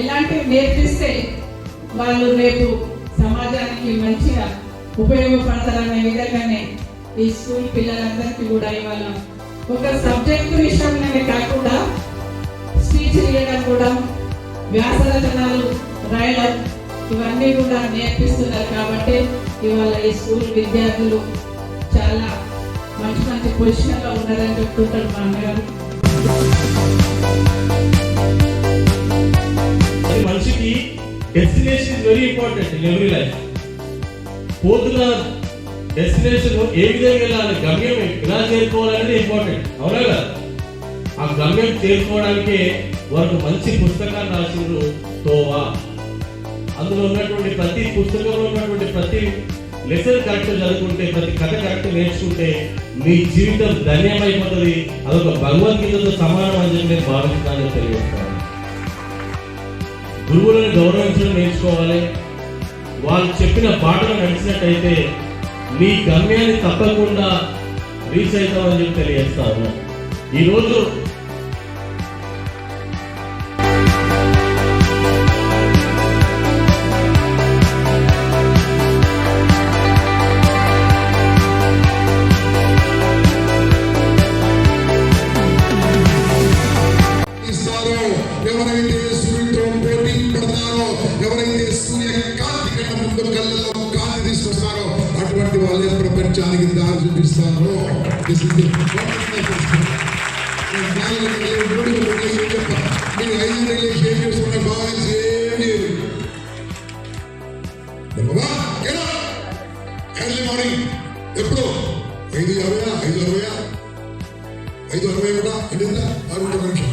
ఎలాంటివి నేర్పిస్తే వాళ్ళు రేపు సమాజానికి మంచిగా ఉపయోగపడతారనే విధంగానే ఈ స్కూల్ పిల్లలందరికీ కూడా ఇవాళ ఒక సబ్జెక్టు విషయంలోనే కాకుండా స్పీచ్ ఇవ్వడం కూడా, వ్యాసరచనాలు రాయడం, ఇవన్నీ కూడా నేర్పిస్తున్నారు. కాబట్టి ఇవాళ ఈ స్కూల్ విద్యార్థులు చాలా మంచి మంచి పొజిషన్లో ఉన్నారని చెప్తుంటారు మా అన్నగారు. మనిషికి destination is very important in every life. పోతున్న డెస్టినేషన్ ఏ విధంగా వెళ్ళాలి, గమ్యం ఎలా చేరుకోవాలనేది ఇంపార్టెంట్, అవునా కదా? ఆ గమ్యం చేరుకోవడానికే వారు మంచి పుస్తకాన్ని రాసిండ్రు, తోవా. అందులో ఉన్నటువంటి ప్రతి పుస్తకంలో ఉన్నటువంటి ప్రతి లెసన్ కరెక్ట్ చదువుకుంటే, ప్రతి కథ కరెక్ట్ నేర్చుకుంటే మీ జీవితం ధన్యమైపోతుంది. అదొక భగవద్గీతతో సమానం అని చెప్పి నేను భావిస్తానని తెలియజేస్తాను. గురువులను గౌరవించడం నేర్చుకోవాలి. వాళ్ళు చెప్పిన బాటలో నడిచినట్టయితే మీ గమ్యాన్ని తప్పకుండా రీచ్ అవుతామని చెప్పి తెలియజేస్తాను. ఈరోజు ఎవరైతే సూర్యుడితో పోటీ పడతారో, ఎవరైతే సూర్యకాంతి కన్నా ముందు కళ్ళలో కాంతి తీసుకొస్తారో అటువంటి వాళ్ళే ప్రపంచానికి దారి చూపిస్తారో. మీరు 5 రిలేషన్ ఏం చేసుకున్న బాగా ఎర్లీ మార్నింగ్ ఎప్పుడు 5:50 5:60 కూడా అంటే 6 నిమిషం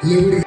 లేవు.